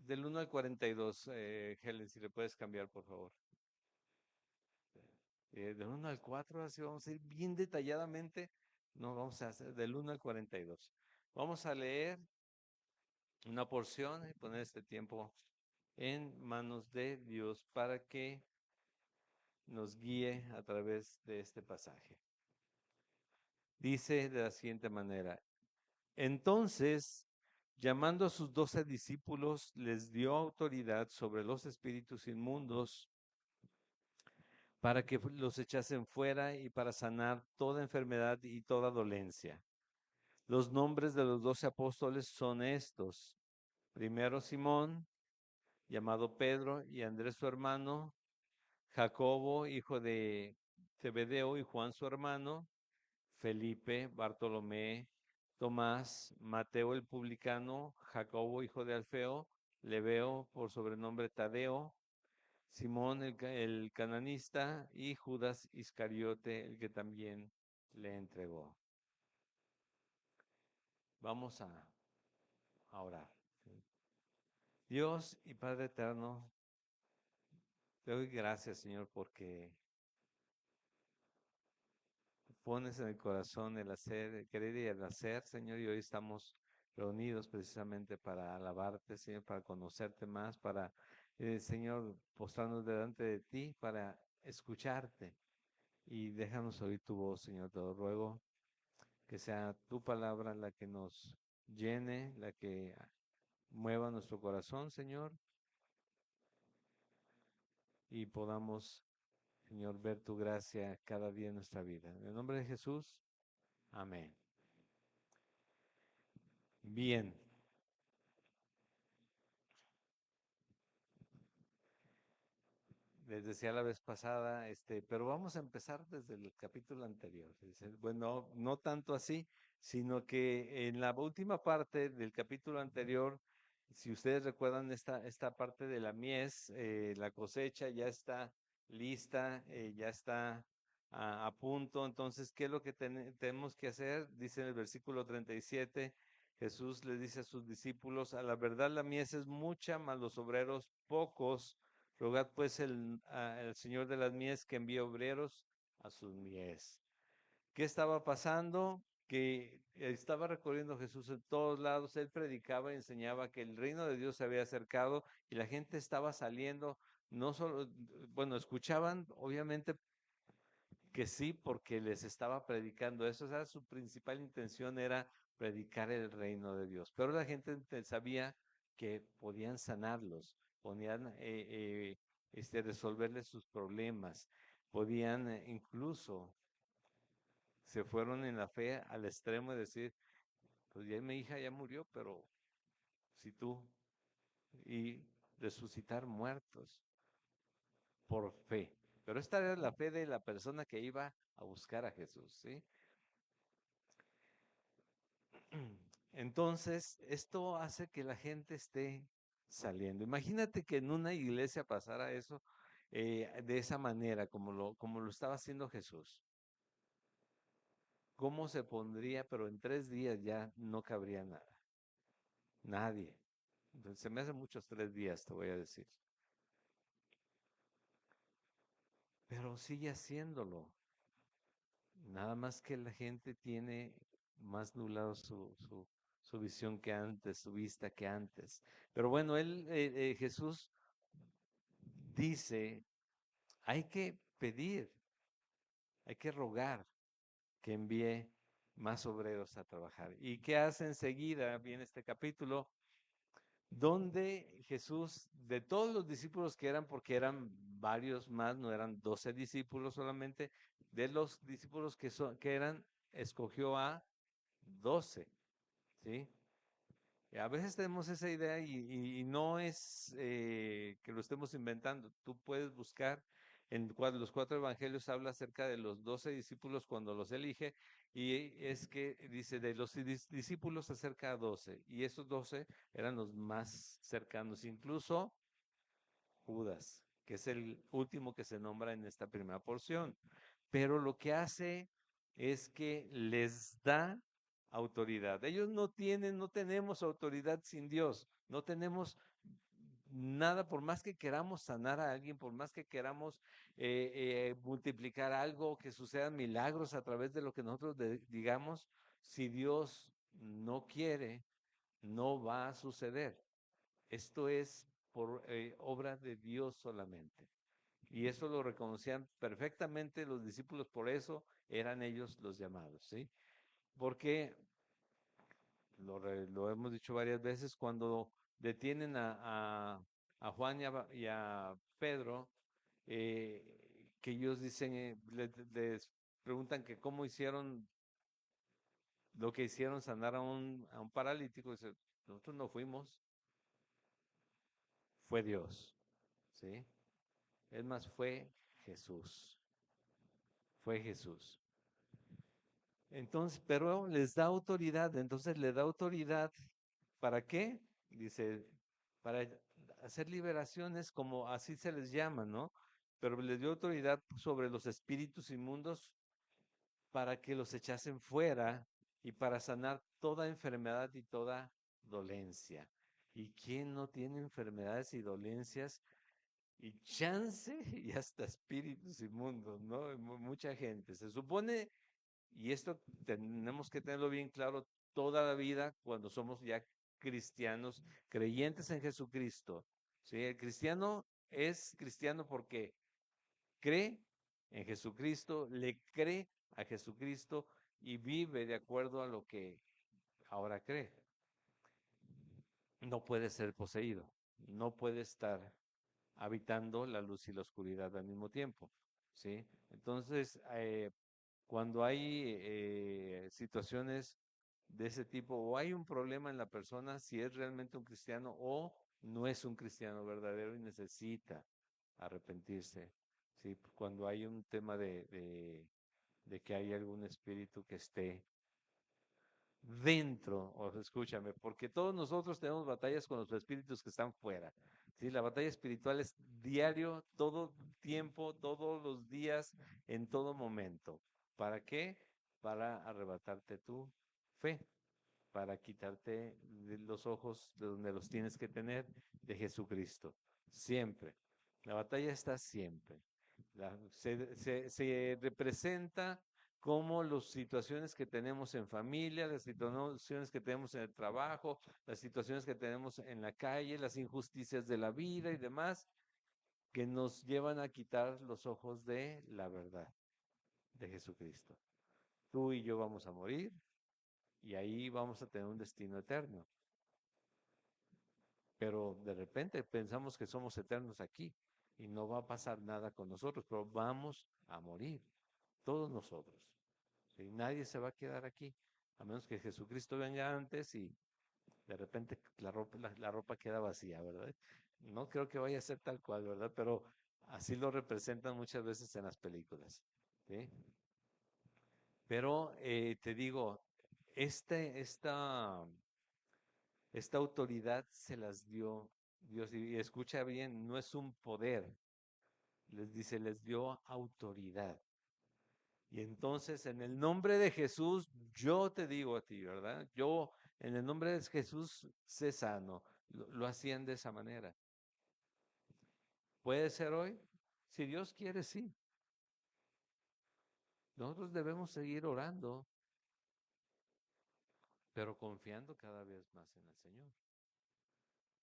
del 1 al 42, Helen, si le puedes cambiar, por favor. Del 1 al 4, así vamos a ir bien detalladamente. No, vamos a hacer del 1 al 42. Vamos a leer una porción y poner este tiempo en manos de Dios para que nos guíe a través de este pasaje. Dice de la siguiente manera: entonces, llamando a sus 12 discípulos, les dio autoridad sobre los espíritus inmundos para que los echasen fuera y para sanar toda enfermedad y toda dolencia. Los nombres de los 12 apóstoles son estos: primero Simón, llamado Pedro, y Andrés su hermano, Jacobo, hijo de Zebedeo, y Juan su hermano, Felipe, Bartolomé, Tomás, Mateo el publicano, Jacobo, hijo de Alfeo, Lebeo, por sobrenombre Tadeo, Simón el cananista, y Judas Iscariote, el que también le entregó. Vamos a orar. Dios y Padre eterno, te doy gracias, Señor, porque pones en el corazón el hacer, el querer y el hacer, Señor, y hoy estamos reunidos precisamente para alabarte, Señor, para conocerte más, para, Señor, postrarnos delante de ti, para escucharte. Y déjanos oír tu voz, Señor, te lo ruego, que sea tu palabra la que nos llene, la que mueva nuestro corazón, Señor, y podamos, Señor, ver tu gracia cada día en nuestra vida. En el nombre de Jesús, amén. Bien. Les decía la vez pasada, pero vamos a empezar desde el capítulo anterior. Bueno, no tanto así, sino que en la última parte del capítulo anterior, si ustedes recuerdan esta parte de la mies, la cosecha ya está lista, ya está a punto. Entonces, ¿qué es lo que tenemos que hacer? Dice en el versículo 37, Jesús le dice a sus discípulos: a la verdad la mies es mucha, mas los obreros pocos. Rogad pues al Señor de las mies que envíe obreros a sus mies. ¿Qué estaba pasando? Que estaba recorriendo Jesús en todos lados. Él predicaba y enseñaba que el reino de Dios se había acercado y la gente estaba saliendo, no solo, bueno, escuchaban obviamente que sí, porque les estaba predicando eso. O sea, su principal intención era predicar el reino de Dios. Pero la gente sabía que podían sanarlos, podían resolverles sus problemas, podían incluso se fueron en la fe al extremo de decir: pues ya mi hija ya murió, pero si tú, y resucitar muertos por fe. Pero esta era la fe de la persona que iba a buscar a Jesús, ¿sí? Entonces, esto hace que la gente esté saliendo. Imagínate que en una iglesia pasara eso de esa manera, como lo estaba haciendo Jesús. ¿Cómo se pondría? Pero en 3 días ya no cabría nada. Nadie. Entonces, se me hacen muchos 3 días, te voy a decir. Pero sigue haciéndolo. Nada más que la gente tiene más nublado su visión que antes, su vista que antes. Pero bueno, Jesús dice: hay que pedir, hay que rogar que envíe más obreros a trabajar. ¿Y qué hace enseguida? Viene este capítulo donde Jesús, de todos los discípulos que eran, porque eran varios más, no eran 12 discípulos solamente, de los discípulos que eran, escogió a 12, ¿sí? A veces tenemos esa idea y no es que lo estemos inventando. Tú puedes buscar en los 4 evangelios, habla acerca de los 12 discípulos cuando los elige, y es que dice: de los discípulos acerca a 12, y esos 12 eran los más cercanos, incluso Judas, que es el último que se nombra en esta primera porción. Pero lo que hace es que les da autoridad. Ellos no tenemos autoridad sin Dios. No tenemos nada, por más que queramos sanar a alguien, por más que queramos multiplicar algo, que sucedan milagros a través de lo que nosotros digamos, si Dios no quiere, no va a suceder. Esto es por obra de Dios solamente. Y eso lo reconocían perfectamente los discípulos, por eso eran ellos los llamados, ¿sí? Porque lo hemos dicho varias veces, cuando detienen a Juan y a Pedro, eh, que ellos dicen, les preguntan que cómo hicieron lo que hicieron sanar a un paralítico, dice, nosotros no fuimos, fue Dios, ¿sí? Es más, fue Jesús. Entonces, pero les da autoridad, entonces le da autoridad, ¿para qué? Dice, para hacer liberaciones, como así se les llama, ¿no? Pero les dio autoridad sobre los espíritus inmundos para que los echasen fuera y para sanar toda enfermedad y toda dolencia. ¿Y quién no tiene enfermedades y dolencias y chance y hasta espíritus inmundos, ¿no? Mucha gente. Se supone, y esto tenemos que tenerlo bien claro toda la vida cuando somos ya cristianos, creyentes en Jesucristo. ¿Sí? El cristiano es cristiano porque cree en Jesucristo, le cree a Jesucristo y vive de acuerdo a lo que ahora cree. No puede ser poseído, no puede estar habitando la luz y la oscuridad al mismo tiempo, ¿sí? Entonces, cuando hay situaciones de ese tipo, o hay un problema en la persona, si es realmente un cristiano o no es un cristiano verdadero y necesita arrepentirse, ¿sí? Cuando hay un tema de que hay algún espíritu que esté dentro, o escúchame, porque todos nosotros tenemos batallas con los espíritus que están fuera. ¿Sí? La batalla espiritual es diario, todo tiempo, todos los días, en todo momento. ¿Para qué? Para arrebatarte tu fe, para quitarte los ojos de donde los tienes que tener, de Jesucristo. Siempre. La batalla está siempre. Se representa como las situaciones que tenemos en familia, las situaciones que tenemos en el trabajo, las situaciones que tenemos en la calle, las injusticias de la vida y demás, que nos llevan a quitar los ojos de la verdad de Jesucristo. Tú y yo vamos a morir y ahí vamos a tener un destino eterno. Pero de repente pensamos que somos eternos aquí y no va a pasar nada con nosotros, pero vamos a morir, todos nosotros. ¿Sí? Nadie se va a quedar aquí, a menos que Jesucristo venga antes y de repente la ropa queda vacía, ¿verdad? No creo que vaya a ser tal cual, ¿verdad? Pero así lo representan muchas veces en las películas. ¿Sí? Pero te digo, esta autoridad se las dio Dios. Y escucha bien, no es un poder. Les dice, les dio autoridad. Y entonces, en el nombre de Jesús, yo te digo a ti, ¿verdad? Yo, en el nombre de Jesús, sé sano. Lo hacían de esa manera. ¿Puede ser hoy? Si Dios quiere, sí. Nosotros debemos seguir orando, pero confiando cada vez más en el Señor.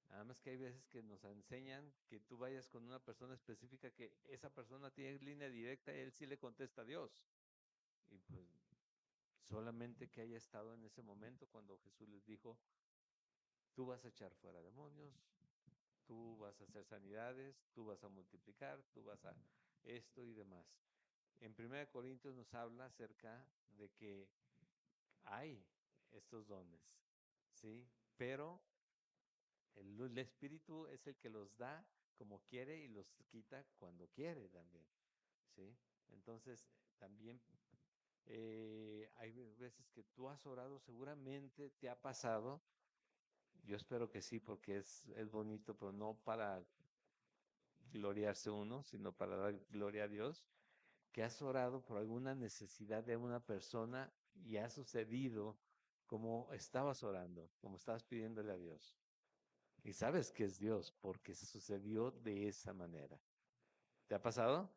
Nada más que hay veces que nos enseñan que tú vayas con una persona específica que esa persona tiene línea directa y él sí le contesta a Dios. Y pues solamente que haya estado en ese momento cuando Jesús les dijo, tú vas a echar fuera demonios, tú vas a hacer sanidades, tú vas a multiplicar, tú vas a esto y demás. En 1 Corintios nos habla acerca de que hay estos dones, ¿sí? Pero el Espíritu es el que los da como quiere y los quita cuando quiere también, ¿sí? Entonces, también hay veces que tú has orado, seguramente te ha pasado, yo espero que sí, porque es bonito, pero no para gloriarse uno, sino para dar gloria a Dios, que has orado por alguna necesidad de una persona y ha sucedido como estabas orando, como estabas pidiéndole a Dios. Y sabes que es Dios porque sucedió de esa manera. ¿Te ha pasado?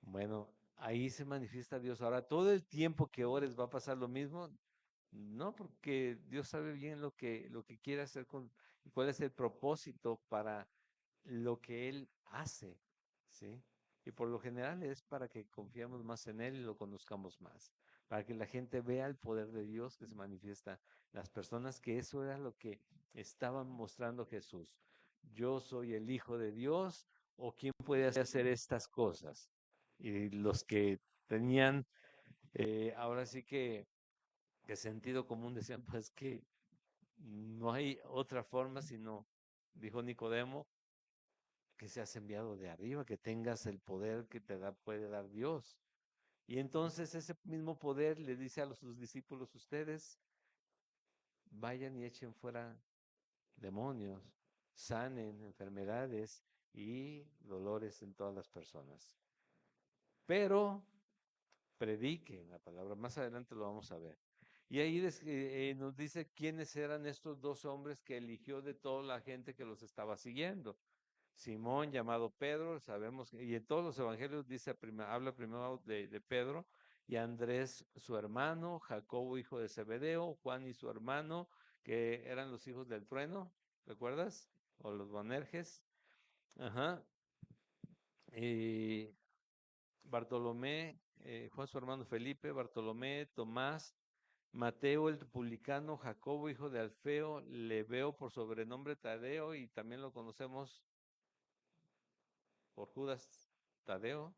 Bueno, ahí se manifiesta Dios. Ahora, todo el tiempo que ores va a pasar lo mismo. No, porque Dios sabe bien lo que quiere hacer y cuál es el propósito para lo que Él hace, ¿sí? Y por lo general es para que confiemos más en Él y lo conozcamos más, para que la gente vea el poder de Dios que se manifiesta en las personas, que eso era lo que estaban mostrando Jesús. Yo soy el Hijo de Dios, o quién puede hacer estas cosas. Y los que tenían, ahora sí que sentido común decían, pues que no hay otra forma sino, dijo Nicodemo, que seas enviado de arriba, que tengas el poder que puede dar Dios. Y entonces ese mismo poder le dice a sus discípulos: ustedes vayan y echen fuera demonios, sanen enfermedades y dolores en todas las personas. Pero prediquen la palabra. Más adelante lo vamos a ver. Y ahí nos dice quiénes eran estos dos hombres que eligió de toda la gente que los estaba siguiendo. Simón, llamado Pedro, sabemos, y en todos los evangelios dice, habla primero de Pedro, y Andrés, su hermano, Jacobo, hijo de Zebedeo, Juan y su hermano, que eran los hijos del trueno, ¿recuerdas? O los Boanerges. Ajá. Y Bartolomé, Juan su hermano Felipe, Bartolomé, Tomás, Mateo el publicano, Jacobo hijo de Alfeo, Lebeo por sobrenombre Tadeo, y también lo conocemos por Judas Tadeo,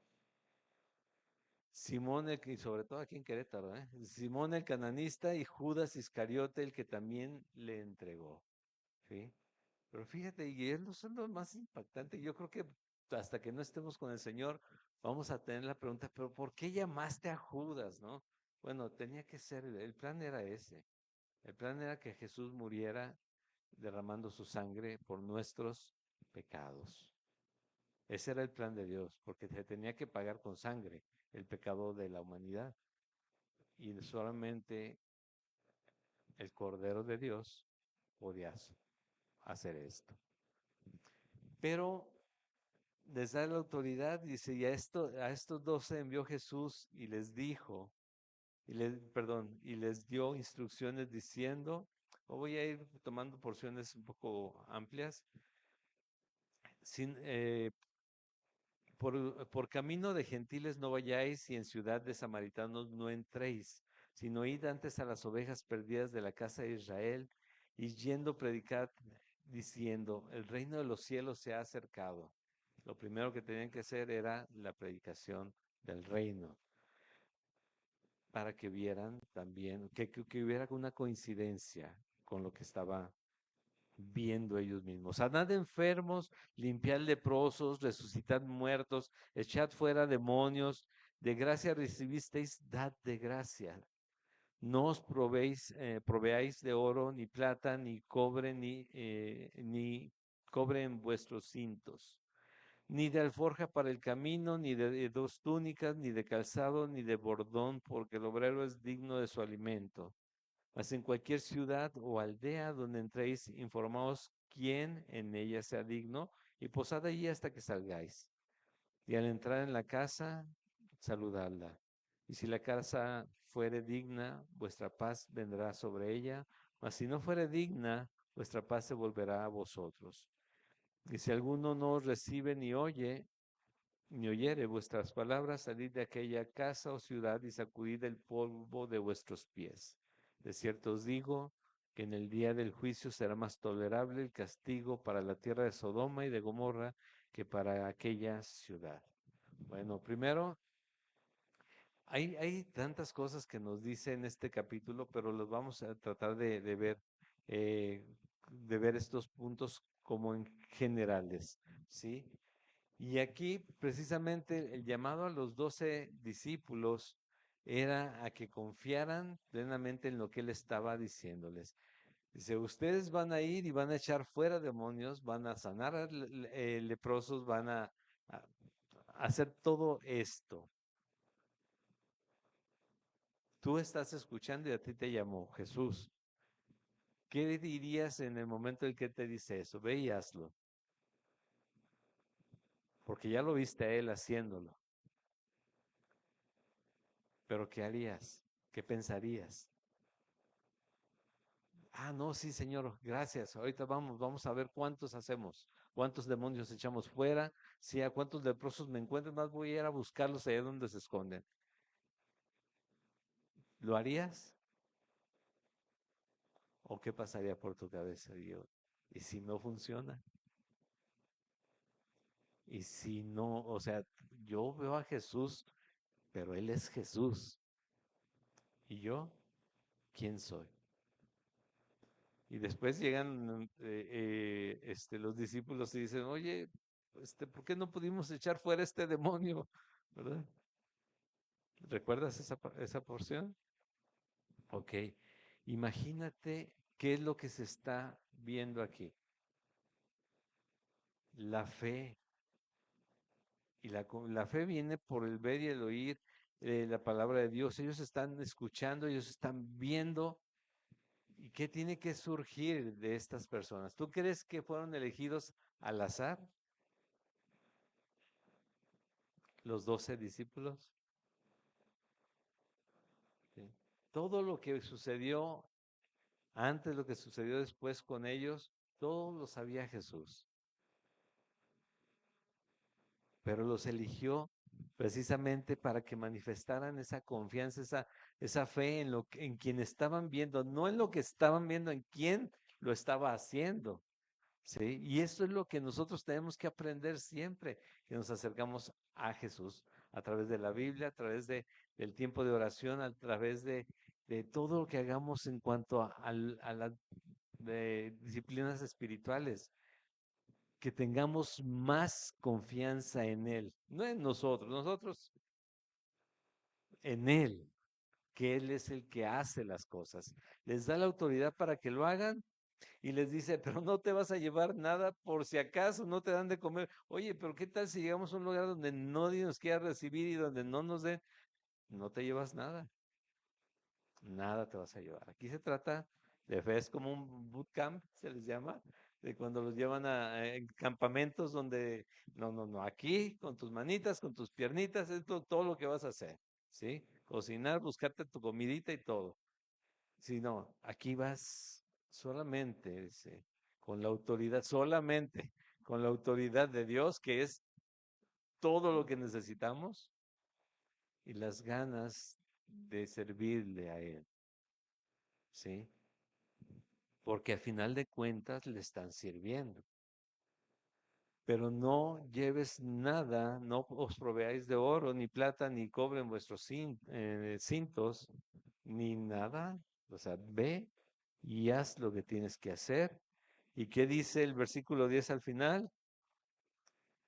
Simón y sobre todo aquí en Querétaro, Simón el cananista y Judas Iscariote el que también le entregó, ¿sí? Pero fíjate, y es lo más impactante. Yo creo que hasta que no estemos con el Señor, vamos a tener la pregunta, pero ¿por qué llamaste a Judas, no? Bueno, tenía que ser, el plan era ese. El plan era que Jesús muriera derramando su sangre por nuestros pecados. Ese era el plan de Dios, porque se tenía que pagar con sangre el pecado de la humanidad. Y solamente el Cordero de Dios podía hacer esto. Pero les da la autoridad, dice, y a estos 12 envió Jesús y les dijo, y les dio instrucciones diciendo, voy a ir tomando porciones un poco amplias, sin, por camino de gentiles no vayáis y en ciudad de samaritanos no entréis, sino id antes a las ovejas perdidas de la casa de Israel, y yendo predicad diciendo, el reino de los cielos se ha acercado. Lo primero que tenían que hacer era la predicación del reino, para que vieran también, que hubiera una coincidencia con lo que estaba viendo ellos mismos. Sanad enfermos, limpiad leprosos, resucitad muertos, echad fuera demonios, de gracia recibisteis, dad de gracia. No os proveáis de oro, ni plata, ni cobre, ni cobre en vuestros cintos, ni de alforja para el camino, ni de dos túnicas, ni de calzado, ni de bordón, porque el obrero es digno de su alimento. Mas en cualquier ciudad o aldea donde entréis, informaos quién en ella sea digno, y posad allí hasta que salgáis. Y al entrar en la casa, saludadla. Y si la casa fuere digna, vuestra paz vendrá sobre ella, mas si no fuere digna, vuestra paz se volverá a vosotros. Y si alguno no os recibe ni oyere vuestras palabras, salid de aquella casa o ciudad y sacudid el polvo de vuestros pies. De cierto os digo que en el día del juicio será más tolerable el castigo para la tierra de Sodoma y de Gomorra que para aquella ciudad. Bueno, primero, hay tantas cosas que nos dice en este capítulo, pero los vamos a tratar eh, de ver estos puntos como en generales, ¿sí? Y aquí precisamente el llamado a los 12 discípulos era a que confiaran plenamente en lo que él estaba diciéndoles. Dice, ustedes van a ir y van a echar fuera demonios, van a sanar a leprosos, van a hacer todo esto. Tú estás escuchando y a ti te llamó Jesús. ¿qué dirías en el momento en que te dice eso? Ve y hazlo. Porque ya lo viste a él haciéndolo. Pero ¿qué harías? ¿Qué pensarías? Ah, no, sí, Señor, gracias. Ahorita vamos a ver cuántos hacemos, cuántos demonios echamos fuera, sí, a cuántos leprosos me encuentro, más voy a ir a buscarlos allá donde se esconden. ¿Lo harías? ¿O qué pasaría por tu cabeza? ¿Y si no funciona? ¿Y si no? O sea, yo veo a Jesús, pero Él es Jesús. ¿Y yo? ¿Quién soy? Y después llegan los discípulos y dicen, oye, ¿por qué no pudimos echar fuera este demonio? ¿Verdad? ¿Recuerdas esa porción? Ok. Imagínate qué es lo que se está viendo aquí. La fe. Y la fe viene por el ver y el oír la palabra de Dios. Ellos están escuchando, ellos están viendo. ¿Y qué tiene que surgir de estas personas? ¿Tú crees que fueron elegidos al azar los 12 discípulos? ¿Sí? Todo lo que sucedió antes, lo que sucedió después con ellos, todo lo sabía Jesús. Pero los eligió precisamente para que manifestaran esa confianza, esa fe en quien estaban viendo, no en lo que estaban viendo, en quién lo estaba haciendo. ¿Sí? Y eso es lo que nosotros tenemos que aprender siempre que nos acercamos a Jesús, a través de la Biblia, a través del tiempo de oración, a través de todo lo que hagamos en cuanto a las disciplinas espirituales, que tengamos más confianza en Él, no en nosotros en Él, que Él es el que hace las cosas. Les da la autoridad para que lo hagan y les dice, pero no te vas a llevar nada por si acaso no te dan de comer. Oye, pero ¿qué tal si llegamos a un lugar donde nadie nos quiera recibir y donde no nos den? No te llevas nada, nada te vas a llevar. Aquí se trata de fe, es como un bootcamp, se les llama, de cuando los llevan a campamentos donde, no, aquí con tus manitas, con tus piernitas, es todo lo que vas a hacer, ¿sí? Cocinar, buscarte tu comidita y todo. Si no, aquí vas solamente, dice, con la autoridad, solamente con la autoridad de Dios, que es todo lo que necesitamos, y las ganas de servirle a Él, ¿sí? Porque a final de cuentas le están sirviendo. Pero no lleves nada, no os proveáis de oro, ni plata, ni cobre en vuestros cintos, ni nada. O sea, ve y haz lo que tienes que hacer. ¿Y qué dice el versículo 10 al final?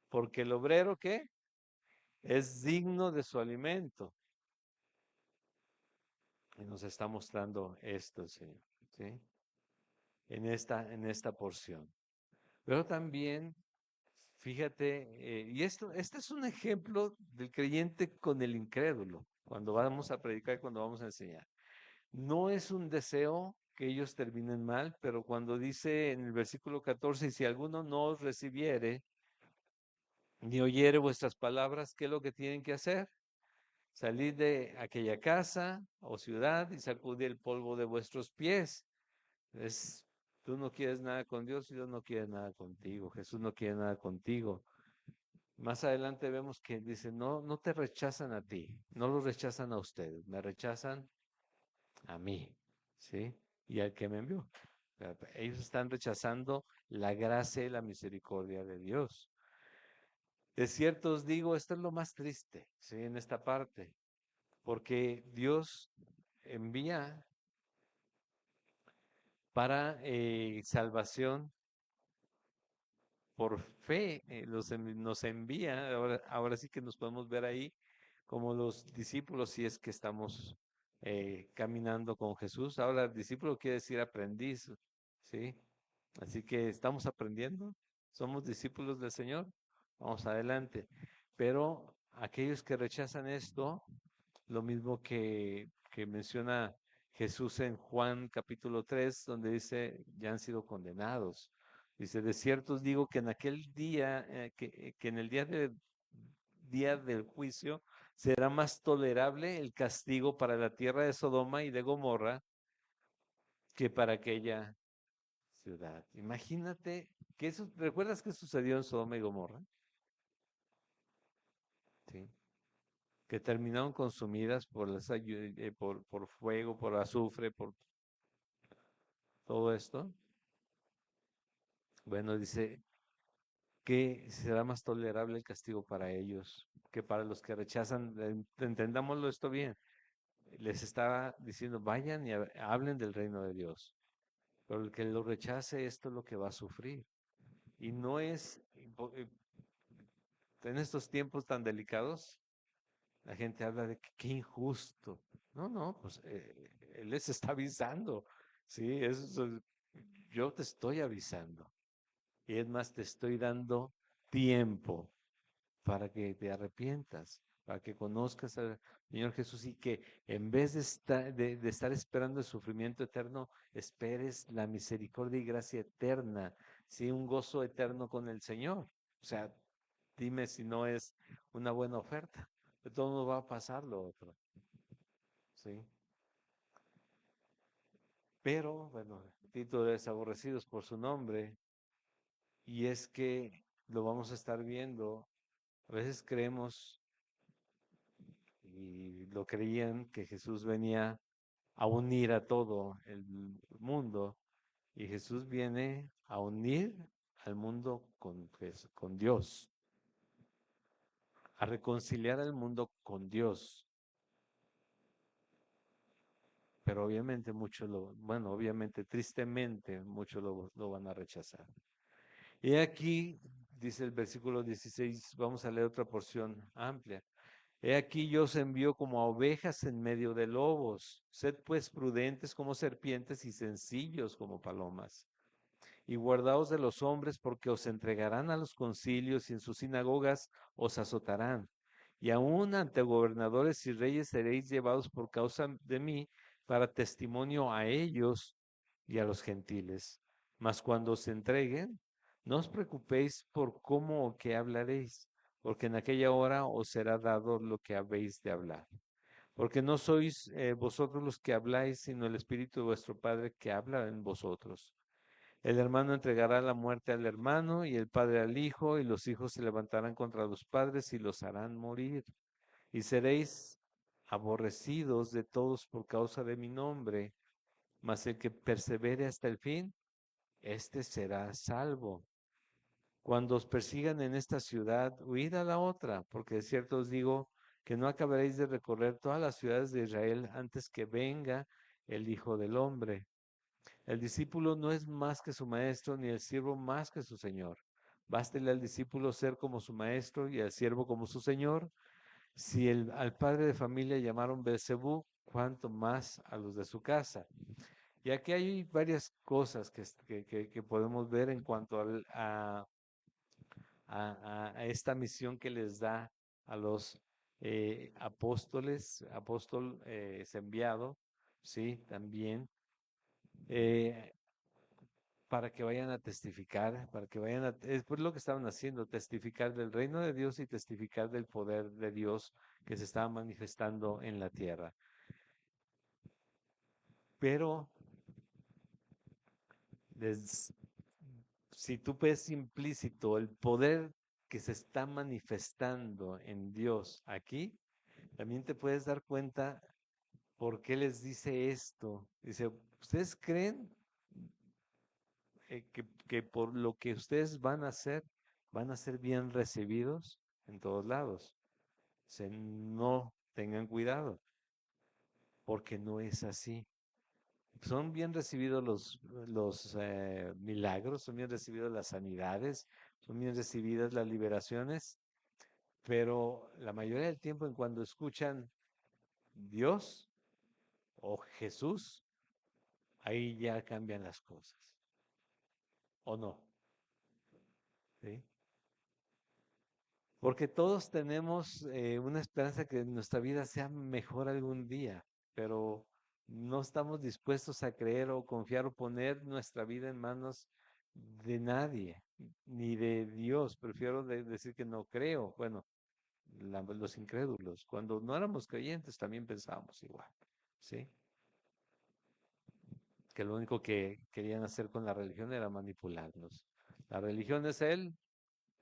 Porque el obrero, ¿qué? Es digno de su alimento. Y nos está mostrando esto el Señor, ¿sí? En esta porción. Pero también, fíjate, este es un ejemplo del creyente con el incrédulo, cuando vamos a predicar, cuando vamos a enseñar. No es un deseo que ellos terminen mal, pero cuando dice en el versículo 14, y si alguno no os recibiere, ni oyere vuestras palabras, ¿qué es lo que tienen que hacer? Salir de aquella casa o ciudad y sacudir el polvo de vuestros pies. Tú no quieres nada con Dios y Dios no quiere nada contigo. Jesús no quiere nada contigo. Más adelante vemos que dice, no, no te rechazan a ti, no los rechazan a ustedes, me rechazan a mí, ¿sí? Y al que me envió. Ellos están rechazando la gracia y la misericordia de Dios. De cierto os digo, esto es lo más triste, ¿sí? En esta parte, porque Dios envía para salvación por fe, nos envía, ahora sí que nos podemos ver ahí como los discípulos si es que estamos caminando con Jesús. Ahora, discípulo quiere decir aprendiz, ¿sí? Así que estamos aprendiendo, somos discípulos del Señor, vamos adelante. Pero aquellos que rechazan esto, lo mismo que menciona Jesús en Juan capítulo 3, donde dice, ya han sido condenados. Dice, de cierto os digo que en aquel día, que en el día del juicio, será más tolerable el castigo para la tierra de Sodoma y de Gomorra que para aquella ciudad. Imagínate que eso, ¿recuerdas qué sucedió en Sodoma y Gomorra? Sí. Que terminaron consumidas por, por fuego, por azufre, por todo esto. Bueno, dice que será más tolerable el castigo para ellos que para los que rechazan. Entendámoslo esto bien. Les estaba diciendo, vayan y hablen del reino de Dios. Pero el que lo rechace, esto es lo que va a sufrir. Y no es, en estos tiempos tan delicados, la gente habla de que qué injusto. No, no, pues él les está avisando. Sí, yo te estoy avisando. Y es más, te estoy dando tiempo para que te arrepientas, para que conozcas al Señor Jesús y que en vez de estar esperando el sufrimiento eterno, esperes la misericordia y gracia eterna, ¿sí? Un gozo eterno con el Señor. O sea, dime si no es una buena oferta. De todo no va a pasar lo otro, ¿sí? Pero, bueno, título es Aborrecidos por su nombre, y es que lo vamos a estar viendo. A veces creemos y lo creían que Jesús venía a unir a todo el mundo y Jesús viene a unir al mundo con Dios, a reconciliar al mundo con Dios. Pero obviamente muchos bueno, obviamente tristemente muchos lo van a rechazar. Y aquí dice el versículo 16, vamos a leer otra porción amplia. He aquí yo os envío como a ovejas en medio de lobos. Sed pues prudentes como serpientes y sencillos como palomas. Y guardaos de los hombres porque os entregarán a los concilios y en sus sinagogas os azotarán. Y aun ante gobernadores y reyes seréis llevados por causa de mí para testimonio a ellos y a los gentiles. Mas cuando os entreguen, no os preocupéis por cómo o qué hablaréis, porque en aquella hora os será dado lo que habéis de hablar. Porque no sois vosotros los que habláis, sino el Espíritu de vuestro Padre que habla en vosotros. El hermano entregará la muerte al hermano y el padre al hijo, y los hijos se levantarán contra los padres y los harán morir. Y seréis aborrecidos de todos por causa de mi nombre, mas el que persevere hasta el fin, éste será salvo. Cuando os persigan en esta ciudad, huid a la otra, porque de cierto os digo que no acabaréis de recorrer todas las ciudades de Israel antes que venga el Hijo del Hombre. El discípulo no es más que su maestro, ni el siervo más que su señor. Bástele al discípulo ser como su maestro y al siervo como su señor. Si al padre de familia llamaron Beelzebú, cuánto más a los de su casa. Y aquí hay varias cosas que podemos ver en cuanto a esta misión que les da a los apóstoles. Apóstol es enviado, sí, también. Eh, para que vayan a testificar, para que vayan a, es por lo que estaban haciendo, testificar del reino de Dios y testificar del poder de Dios que se estaba manifestando en la tierra. Pero si tú ves implícito el poder que se está manifestando en Dios aquí, también te puedes dar cuenta por qué les dice esto. Dice, ¿ustedes creen que por lo que ustedes van a ser bien recibidos en todos lados? No tengan cuidado, porque no es así. Son bien recibidos los milagros, son bien recibidos las sanidades, son bien recibidas las liberaciones, pero la mayoría del tiempo en cuando escuchan Dios o Jesús, ahí ya cambian las cosas, ¿o no? ¿Sí? Porque todos tenemos una esperanza que nuestra vida sea mejor algún día, pero No estamos dispuestos a creer o confiar o poner nuestra vida en manos de nadie, ni de Dios. Prefiero decir que no creo. Bueno, los incrédulos. Cuando no éramos creyentes también pensábamos igual, ¿sí? Que lo único que querían hacer con la religión era manipularnos. La religión es él,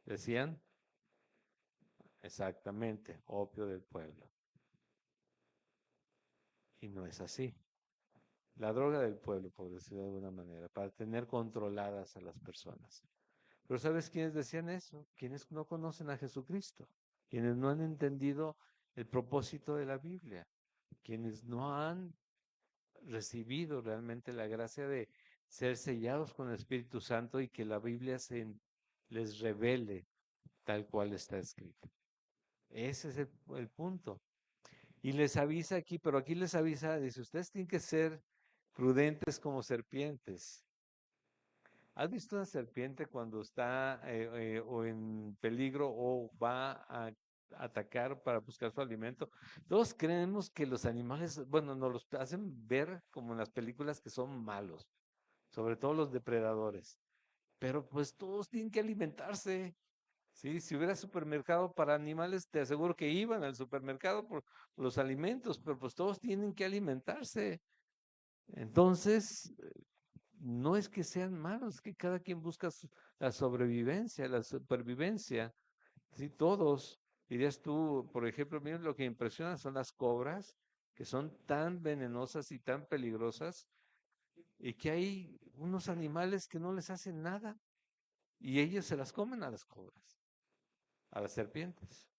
decían, exactamente, opio del pueblo. Y no es así. La droga del pueblo, por decirlo de alguna manera, para tener controladas a las personas. Pero ¿sabes quiénes decían eso? Quienes no conocen a Jesucristo, quienes no han entendido el propósito de la Biblia, quienes no han recibido realmente la gracia de ser sellados con el Espíritu Santo y que la Biblia les revele tal cual está escrito. Ese es el punto. Y les avisa aquí, pero aquí les avisa, dice, ustedes tienen que ser prudentes como serpientes. ¿Has visto una serpiente cuando está o en peligro o va a atacar para buscar su alimento? Todos creemos que los animales, bueno, nos los hacen ver como en las películas que son malos, sobre todo los depredadores. Pero pues todos tienen que alimentarse. Sí, si hubiera supermercado para animales, te aseguro que iban al supermercado por los alimentos, pero pues todos tienen que alimentarse. Entonces, no es que sean malos, es que cada quien busca la sobrevivencia, la supervivencia. Sí, todos. Dirías tú, por ejemplo, a mí lo que me impresiona son las cobras, que son tan venenosas y tan peligrosas, y que hay unos animales que no les hacen nada, y ellos se las comen a las cobras, a las serpientes.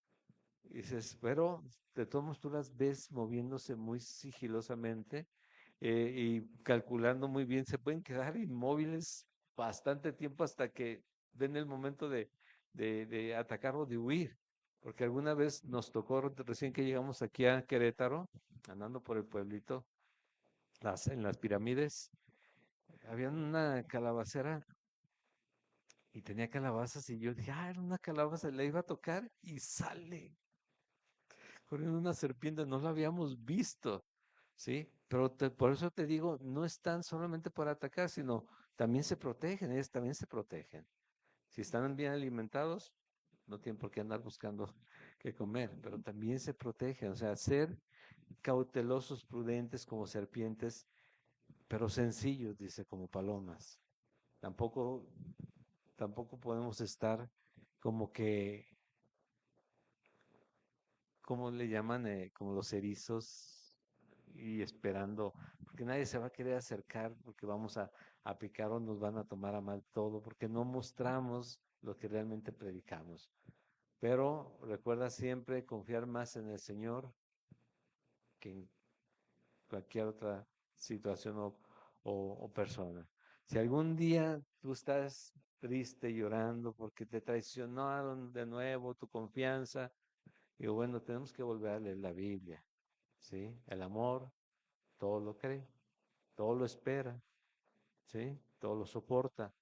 Y dices, pero de todos modos tú las ves moviéndose muy sigilosamente y calculando muy bien, se pueden quedar inmóviles bastante tiempo hasta que den el momento de atacar o de huir. Porque alguna vez nos tocó, recién que llegamos aquí a Querétaro, andando por el pueblito, en las pirámides, había una calabacera y tenía calabazas y yo dije, ah, era una calabaza, le iba a tocar y sale corriendo una serpiente, no la habíamos visto. ¿Sí? Pero por eso te digo, no están solamente para atacar, sino también se protegen, ellos también se protegen. Si están bien alimentados, no tienen por qué andar buscando qué comer, pero también se protegen, o sea, ser cautelosos, prudentes como serpientes, pero sencillos, dice, como palomas. Tampoco, tampoco podemos estar como que, ¿cómo le llaman? Como los erizos y esperando, porque nadie se va a querer acercar porque vamos a picar o nos van a tomar a mal todo, porque no mostramos lo que realmente predicamos. Pero recuerda siempre confiar más en el Señor que en cualquier otra situación o persona. Si algún día tú estás triste, llorando porque te traicionaron de nuevo tu confianza, digo, bueno, tenemos que volver a leer la Biblia, ¿sí? El amor todo lo cree, todo lo espera, ¿sí? Todo lo soporta.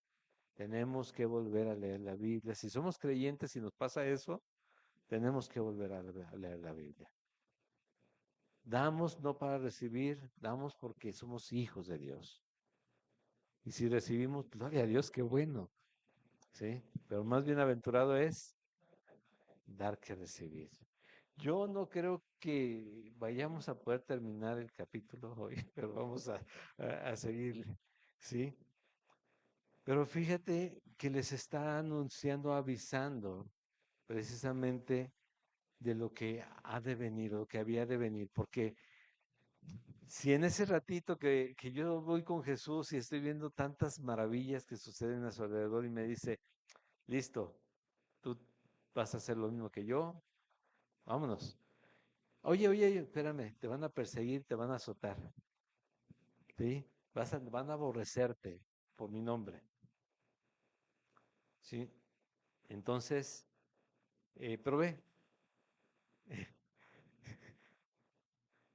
Tenemos que volver a leer la Biblia. Si somos creyentes y nos pasa eso, tenemos que volver a leer la Biblia. Damos no para recibir, damos porque somos hijos de Dios. Y si recibimos, gloria a Dios, qué bueno, ¿sí? Pero más bienaventurado es dar que recibir. Yo no creo que vayamos a poder terminar el capítulo hoy, pero vamos a seguir, ¿sí? Pero fíjate que les está anunciando, avisando precisamente de lo que ha de venir, lo que había de venir, porque si en ese ratito que yo voy con Jesús y estoy viendo tantas maravillas que suceden a su alrededor y me dice, listo, tú vas a hacer lo mismo que yo, vámonos. Oye, oye, espérame, te van a perseguir, te van a azotar, ¿sí? Van a aborrecerte por mi nombre, ¿sí? Entonces, pero ve,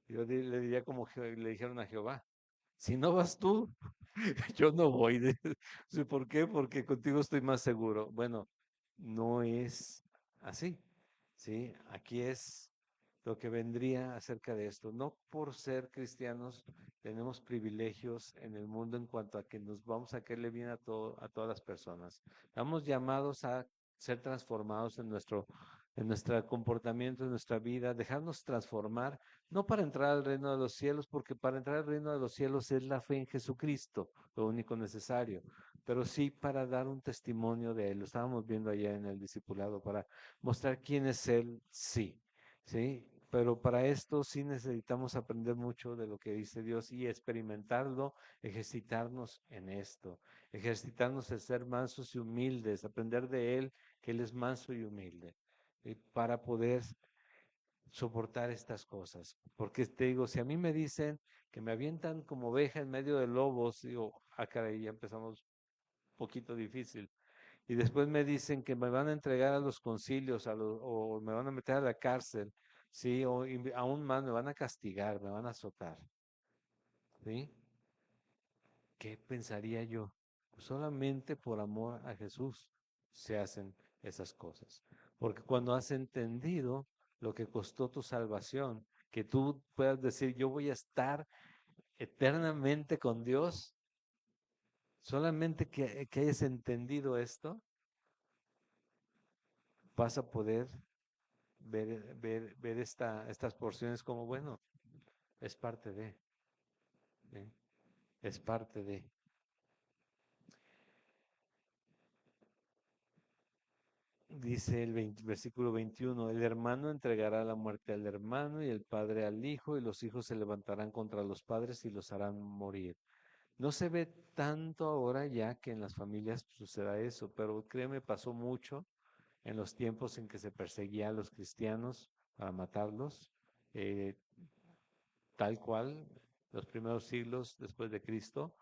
le diría como le dijeron a Jehová, si no vas tú, yo no voy. Sí, ¿por qué? Porque contigo estoy más seguro. Bueno, no es así, ¿sí? Aquí es lo que vendría acerca de esto. No por ser cristianos tenemos privilegios en el mundo en cuanto a que nos vamos a quererle bien a todas las personas. Estamos llamados a ser transformados en nuestro comportamiento, en nuestra vida, dejarnos transformar, no para entrar al reino de los cielos, porque para entrar al reino de los cielos es la fe en Jesucristo, lo único necesario, pero sí para dar un testimonio de Él. Lo estábamos viendo allá en el discipulado, para mostrar quién es Él, sí. Sí, pero para esto sí necesitamos aprender mucho de lo que dice Dios y experimentarlo, ejercitarnos en esto, ejercitarnos en ser mansos y humildes, aprender de Él que Él es manso y humilde, para poder soportar estas cosas. Porque te digo, si a mí me dicen que me avientan como oveja en medio de lobos, digo, ah, caray, ya empezamos un poquito difícil. Y después me dicen que me van a entregar a los concilios o me van a meter a la cárcel, ¿sí? O aún más me van a castigar, me van a azotar, ¿sí? ¿Qué pensaría yo? Pues solamente por amor a Jesús se hacen esas cosas. Porque cuando has entendido lo que costó tu salvación, que tú puedas decir, yo voy a estar eternamente con Dios, solamente que hayas entendido esto, vas a poder ver estas porciones como, bueno, es parte de, ¿eh? Es parte de. Dice el versículo 21, el hermano entregará la muerte al hermano y el padre al hijo, y los hijos se levantarán contra los padres y los harán morir. No se ve tanto ahora ya que en las familias suceda eso, pero créeme, pasó mucho en los tiempos en que se perseguía a los cristianos para matarlos. eh, Tal cual, los primeros siglos después de Cristo,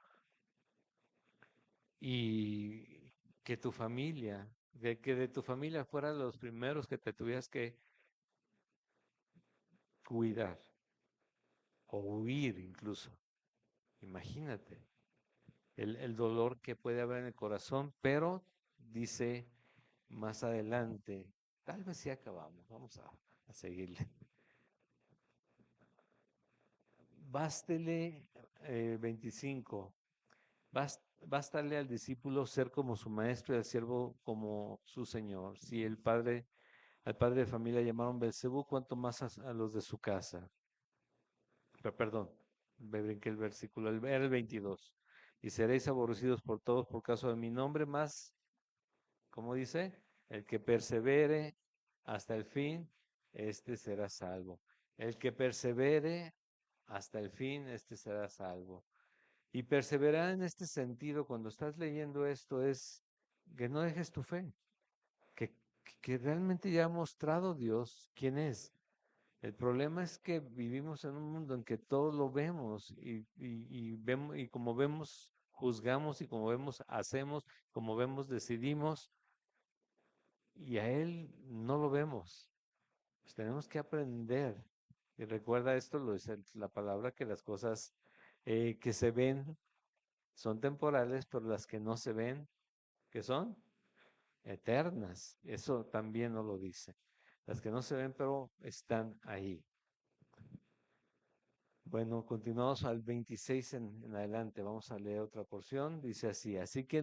y que tu familia, que de tu familia fueran los primeros que te tuvieras que cuidar o huir incluso. Imagínate el dolor que puede haber en el corazón, pero dice más adelante, tal vez sí acabamos, vamos a seguirle. Bástele 25. Bástale al discípulo ser como su maestro y al siervo como su señor. Si al padre de familia llamaron Belcebú, cuanto más a los de su casa. Perdón, me brinqué el versículo, era el 22. Y seréis aborrecidos por todos por causa de mi nombre, más, ¿cómo dice? El que persevere hasta el fin, este será salvo. El que persevere hasta el fin, este será salvo. Y perseverar en este sentido, cuando estás leyendo esto, es que no dejes tu fe, que, que realmente ya ha mostrado Dios quién es. El problema es que vivimos en un mundo en que todo lo vemos y vemos, y como vemos, juzgamos, y como vemos, hacemos, como vemos, decidimos, y a Él no lo vemos. Pues tenemos que aprender. Y recuerda esto, lo dice la palabra, que las cosas que se ven son temporales, pero las que no se ven, que son eternas. Eso también no lo dice. Las que no se ven, pero están ahí. Bueno, continuamos al 26 en adelante. Vamos a leer otra porción. Dice así, así que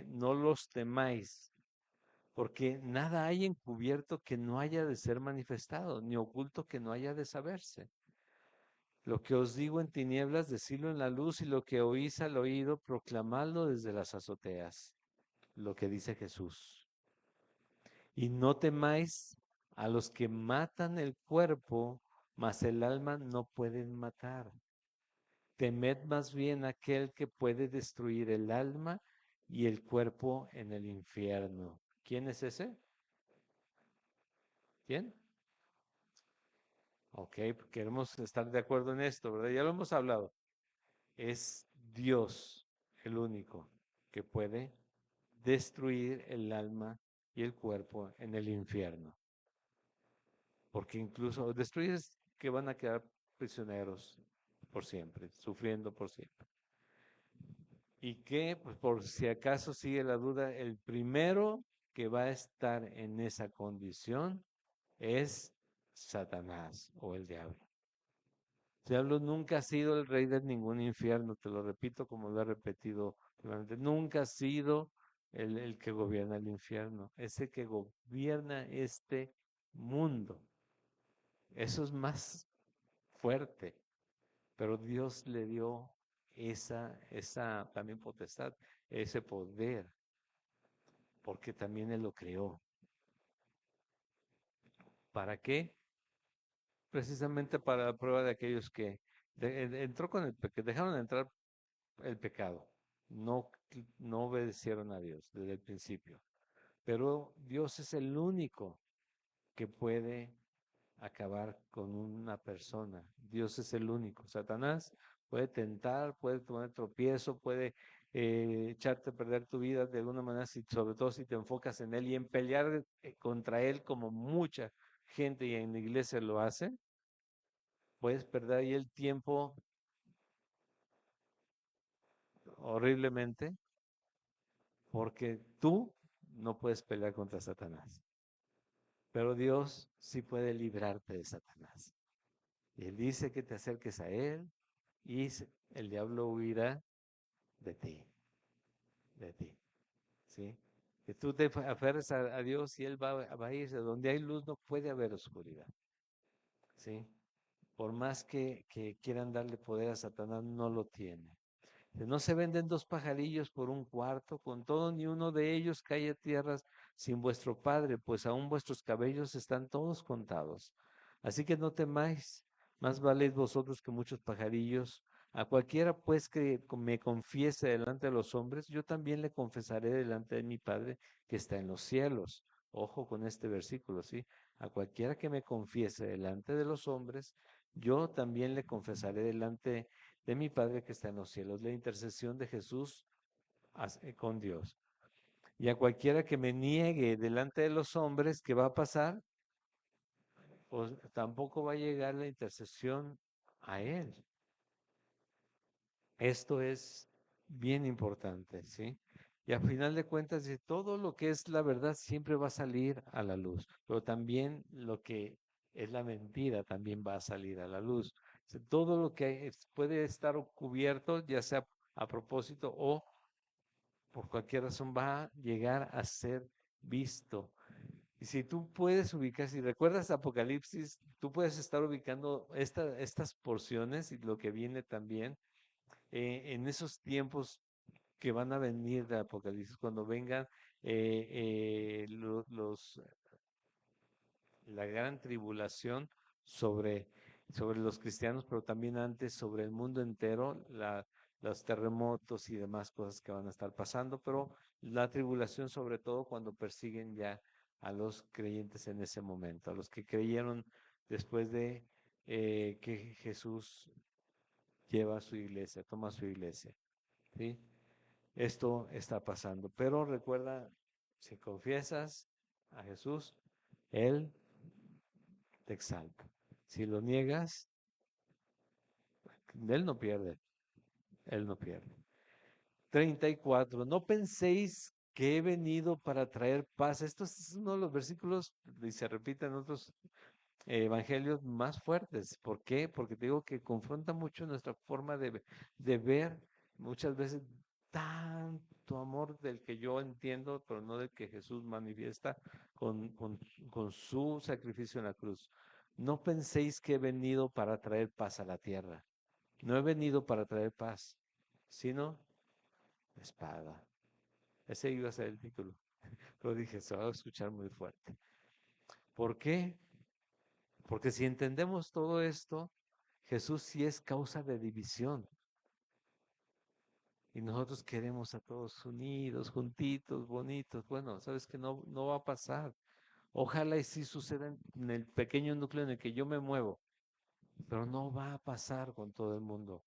no los temáis, porque nada hay encubierto que no haya de ser manifestado, ni oculto que no haya de saberse. Lo que os digo en tinieblas, decidlo en la luz, y lo que oís al oído, proclamadlo desde las azoteas. Lo que dice Jesús. Y no temáis a los que matan el cuerpo, mas el alma no pueden matar. Temed más bien aquel que puede destruir el alma y el cuerpo en el infierno. ¿Quién es ese? ¿Quién? Ok, queremos estar de acuerdo en esto, ¿verdad? Ya lo hemos hablado. Es Dios el único que puede destruir el alma y el cuerpo en el infierno. Porque incluso destruyes que van a quedar prisioneros por siempre, sufriendo por siempre. Y que, pues por si acaso sigue la duda, el primero que va a estar en esa condición es Satanás o el diablo. El diablo nunca ha sido el rey de ningún infierno, te lo repito como lo he repetido últimamente. Nunca ha sido el que gobierna el infierno, es el que gobierna este mundo. Eso es más fuerte, pero Dios le dio esa también potestad, ese poder, porque también Él lo creó. ¿Para qué? Precisamente para la prueba de aquellos que entró con que dejaron de entrar el pecado, no obedecieron a Dios desde el principio. Pero Dios es el único que puede acabar con una persona. Dios es el único. Satanás puede tentar, puede tomar tropiezo, puede echarte a perder tu vida de alguna manera, sobre todo si te enfocas en él y en pelear contra él como mucha gente y en la iglesia lo hace. Puedes perder ahí el tiempo horriblemente porque tú no puedes pelear contra Satanás. Pero Dios sí puede librarte de Satanás. Y Él dice que te acerques a Él y el diablo huirá de ti, de ti, ¿sí? Que tú te aferres a Dios y Él va a irse. Donde hay luz no puede haber oscuridad, ¿sí? Por más que quieran darle poder a Satanás, no lo tiene. No se venden dos pajarillos por un cuarto, con todo ni uno de ellos cae a tierras sin vuestro Padre, pues aún vuestros cabellos están todos contados. Así que no temáis, más valéis vosotros que muchos pajarillos. A cualquiera pues que me confiese delante de los hombres, yo también le confesaré delante de mi Padre que está en los cielos. Ojo con este versículo, ¿sí? A cualquiera que me confiese delante de los hombres, yo también le confesaré delante de mi Padre que está en los cielos, la intercesión de Jesús con Dios. Y a cualquiera que me niegue delante de los hombres, ¿qué va a pasar? Pues tampoco va a llegar la intercesión a Él. Esto es bien importante, ¿sí? Y a final de cuentas, todo lo que es la verdad siempre va a salir a la luz, pero también lo que es la mentira también va a salir a la luz. Todo lo que puede estar cubierto, ya sea a propósito o por cualquier razón, va a llegar a ser visto. Y si tú puedes ubicar, si recuerdas Apocalipsis, tú puedes estar ubicando estas porciones y lo que viene también en esos tiempos que van a venir de Apocalipsis, cuando vengan la gran tribulación sobre, sobre los cristianos, pero también antes sobre el mundo entero, los terremotos y demás cosas que van a estar pasando, pero la tribulación sobre todo cuando persiguen ya a los creyentes en ese momento, a los que creyeron después de que Jesús lleva su iglesia, toma su iglesia, ¿sí? Esto está pasando. Pero recuerda, si confiesas a Jesús, Él te exalta. Si lo niegas, Él no pierde. Él no pierde. 34. No penséis que he venido para traer paz. Esto es uno de los versículos, y se repite en otros evangelios más fuertes. ¿Por qué? Porque te digo que confronta mucho nuestra forma de ver muchas veces tanto amor del que yo entiendo, pero no del que Jesús manifiesta con su sacrificio en la cruz. No penséis que he venido para traer paz a la tierra. No he venido para traer paz, sino espada. Ese iba a ser el título. Pero dije, se va a escuchar muy fuerte. ¿Por qué? Porque si entendemos todo esto, Jesús sí es causa de división. Y nosotros queremos a todos unidos, juntitos, bonitos. Bueno, sabes que no va a pasar. Ojalá y sí suceda en el pequeño núcleo en el que yo me muevo, pero no va a pasar con todo el mundo.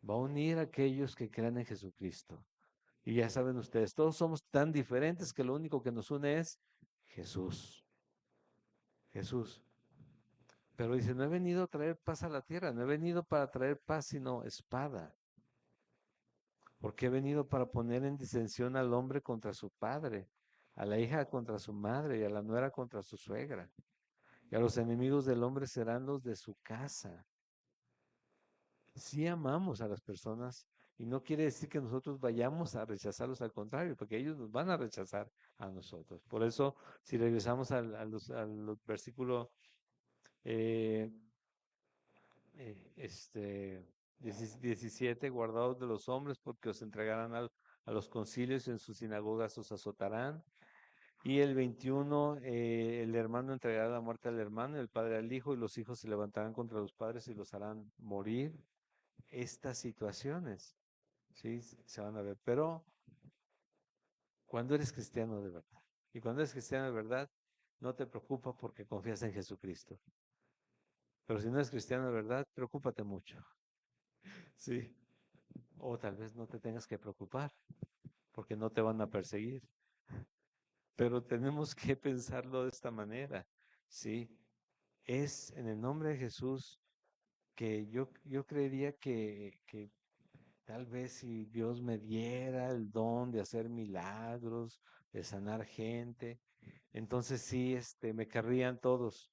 Va a unir a aquellos que crean en Jesucristo. Y ya saben ustedes, todos somos tan diferentes que lo único que nos une es Jesús. Jesús. Pero dice, no he venido a traer paz a la tierra, no he venido para traer paz, sino espada. Porque he venido para poner en disensión al hombre contra su padre, a la hija contra su madre y a la nuera contra su suegra. que a los enemigos del hombre serán los de su casa. Sí amamos a las personas y no quiere decir que nosotros vayamos a rechazarlos, al contrario, porque ellos nos van a rechazar a nosotros. Por eso, si regresamos al versículo eh, 17, guardaos de los hombres porque os entregarán a los concilios y en sus sinagogas os azotarán. Y el 21, el hermano entregará la muerte al hermano, el padre al hijo, y los hijos se levantarán contra los padres y los harán morir. Estas situaciones, ¿sí? Se van a ver. Pero cuando eres cristiano de verdad, y cuando eres cristiano de verdad, no te preocupa porque confías en Jesucristo. Pero si no eres cristiano de verdad, preocúpate mucho, ¿sí? O tal vez no te tengas que preocupar porque no te van a perseguir. Pero tenemos que pensarlo de esta manera, ¿sí? Es en el nombre de Jesús que yo creería que tal vez si Dios me diera el don de hacer milagros, de sanar gente, entonces sí, me querrían todos.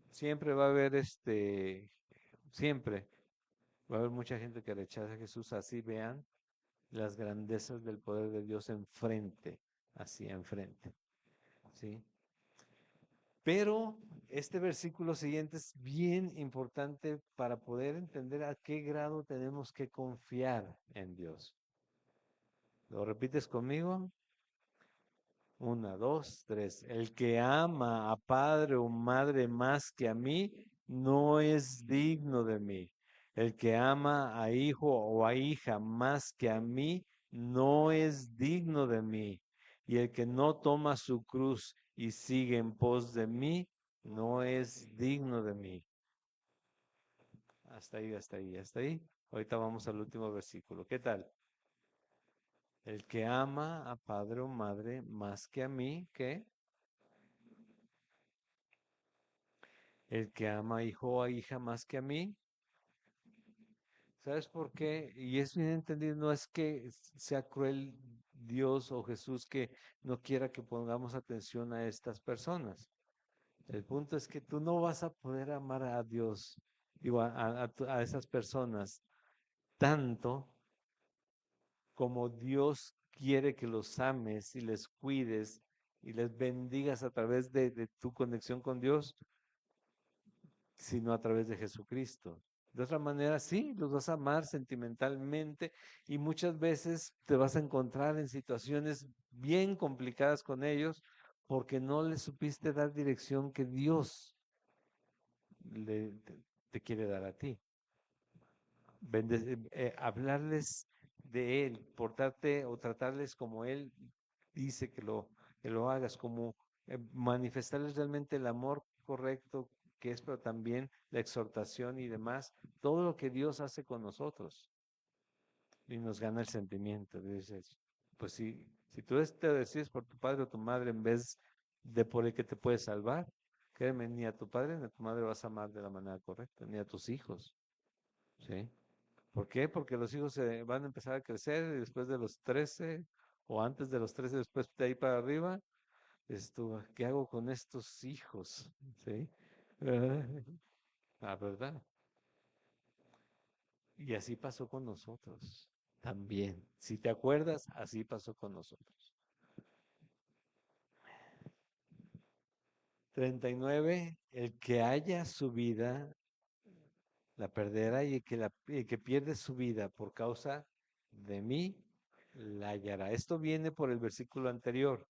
Siempre va a haber, siempre va a haber mucha gente que rechaza a Jesús, así vean las grandezas del poder de Dios enfrente, así enfrente, ¿sí? Pero este versículo siguiente es bien importante para poder entender a qué grado tenemos que confiar en Dios. ¿Lo repites conmigo? Una, dos, tres. El que ama a padre o madre más que a mí, no es digno de mí. El que ama a hijo o a hija más que a mí, no es digno de mí. Y el que no toma su cruz y sigue en pos de mí, no es digno de mí. Hasta ahí, hasta ahí, hasta ahí. Ahorita vamos al último versículo. ¿Qué tal? El que ama a padre o madre más que a mí, ¿qué? El que ama a hijo o a hija más que a mí. ¿Sabes por qué? Y es bien entendido, no es que sea cruel Dios o Jesús que no quiera que pongamos atención a estas personas. El punto es que tú no vas a poder amar a Dios, digo, a esas personas tanto como Dios quiere que los ames y les cuides y les bendigas a través de tu conexión con Dios, sino a través de Jesucristo. De otra manera, sí, los vas a amar sentimentalmente y muchas veces te vas a encontrar en situaciones bien complicadas con ellos porque no les supiste dar dirección que Dios te quiere dar a ti. Hablarles de Él, portarte o tratarles como Él dice que lo hagas, como manifestarles realmente el amor correcto que es, pero también la exhortación y demás, todo lo que Dios hace con nosotros y nos gana el sentimiento. Dices, pues si tú te decides por tu padre o tu madre en vez de por el que te puede salvar, créeme, ni a tu padre ni a tu madre vas a amar de la manera correcta, ni a tus hijos, ¿sí? ¿Por qué? Porque los hijos se van a empezar a crecer y después de los 13 o antes de los 13, después de ahí para arriba, esto, ¿qué hago con estos hijos? ¿Sí? La verdad. Y así pasó con nosotros también. Si te acuerdas, así pasó con nosotros. 39, el que haya su vida, la perderá y el que pierde su vida por causa de mí, la hallará. Esto viene por el versículo anterior.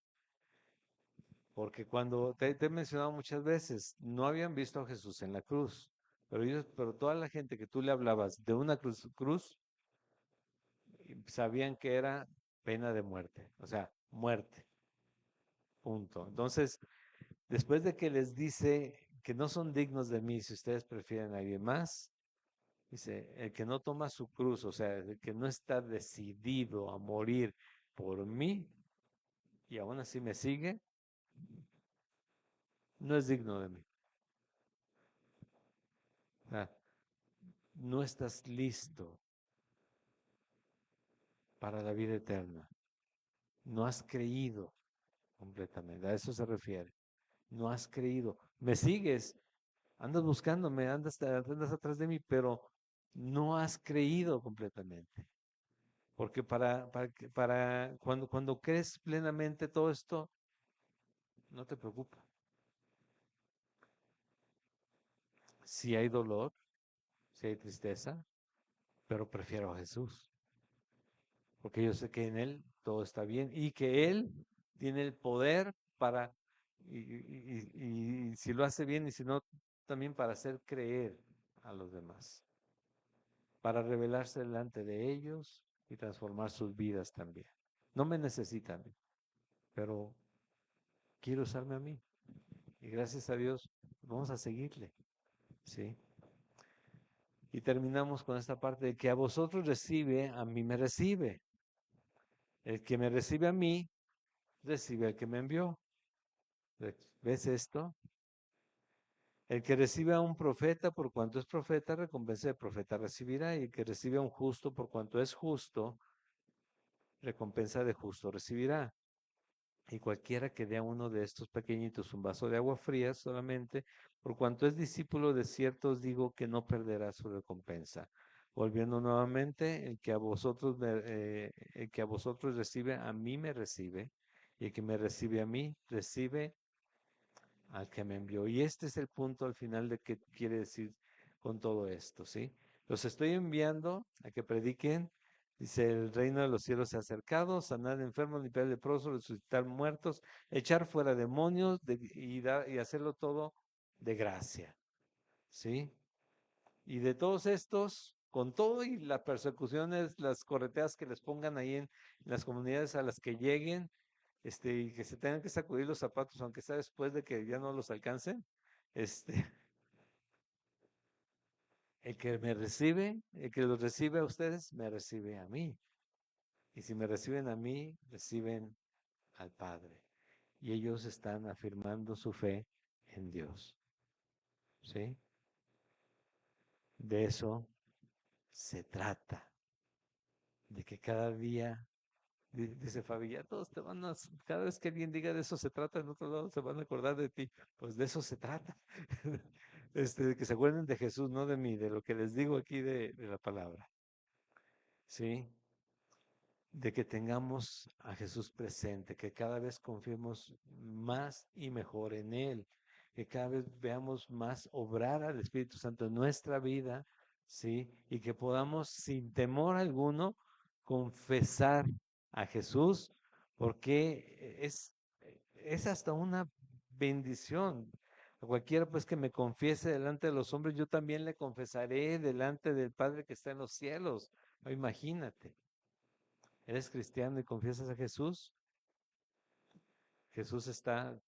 Porque cuando te he mencionado muchas veces, no habían visto a Jesús en la cruz, pero toda la gente que tú le hablabas de una cruz, sabían que era pena de muerte, o sea, muerte, punto. Entonces, después de que les dice que no son dignos de mí si ustedes prefieren a alguien más, dice, el que no toma su cruz, o sea, el que no está decidido a morir por mí y aún así me sigue, no es digno de mí. O sea, no estás listo para la vida eterna. No has creído completamente, a eso se refiere. No has creído. me sigues, andas buscándome, andas atrás de mí, pero no has creído completamente. Porque para cuando crees plenamente todo esto, no te preocupa. Si hay dolor, si hay tristeza, pero prefiero a Jesús. Porque yo sé que en Él todo está bien y que Él tiene el poder para, y si lo hace bien y si no, también para hacer creer a los demás, para revelarse delante de ellos y transformar sus vidas también. No me necesitan, pero quiero usarme a mí. Y gracias a Dios, vamos a seguirle, ¿sí? Y terminamos con esta parte de que a vosotros recibe, a mí me recibe. El que me recibe a mí, recibe al que me envió. ¿Ves esto? El que recibe a un profeta por cuanto es profeta, recompensa de profeta recibirá. Y el que recibe a un justo por cuanto es justo, recompensa de justo recibirá. Y cualquiera que dé a uno de estos pequeñitos un vaso de agua fría solamente, por cuanto es discípulo de cierto os digo que no perderá su recompensa. Volviendo nuevamente, el que a vosotros recibe, a mí me recibe, y el que me recibe a mí, recibe al que me envió. Y este es el punto al final de qué quiere decir con todo esto, ¿sí? Los estoy enviando a que prediquen. Dice, el reino de los cielos se ha acercado, sanar enfermos, limpiar leprosos, resucitar muertos, echar fuera demonios y hacerlo todo de gracia, ¿sí? Y de todos estos, con todo y las persecuciones, las correteas que les pongan ahí en las comunidades a las que lleguen, y que se tengan que sacudir los zapatos, aunque sea después de que ya no los alcancen, este, el que me recibe, el que los recibe a ustedes, me recibe a mí. Y si me reciben a mí, reciben al Padre. Y ellos están afirmando su fe en Dios. ¿Sí? De eso se trata. De que cada día, dice Fabi, ya todos te van a, cada vez que alguien diga de eso se trata, en otro lado se van a acordar de ti. Pues de eso se trata. De que se acuerden de Jesús, no de mí, de lo que les digo aquí de la palabra. ¿Sí? De que tengamos a Jesús presente, que cada vez confiemos más y mejor en Él, que cada vez veamos más obrar al Espíritu Santo en nuestra vida, ¿sí? Y que podamos sin temor alguno confesar a Jesús, porque es hasta una bendición. A cualquiera pues que me confiese delante de los hombres, yo también le confesaré delante del Padre que está en los cielos. Imagínate. ¿Eres cristiano y confiesas a Jesús? Jesús está,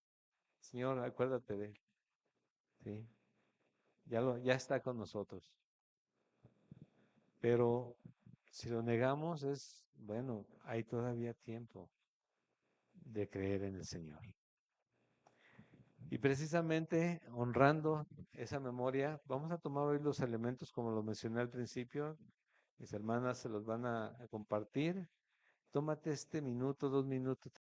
Señor, acuérdate de él, ¿sí? Ya está con nosotros. Pero si lo negamos bueno, hay todavía tiempo de creer en el Señor. Y precisamente honrando esa memoria, vamos a tomar hoy los elementos como lo mencioné al principio. Mis hermanas se los van a compartir. Tómate este minuto, 2 minutos.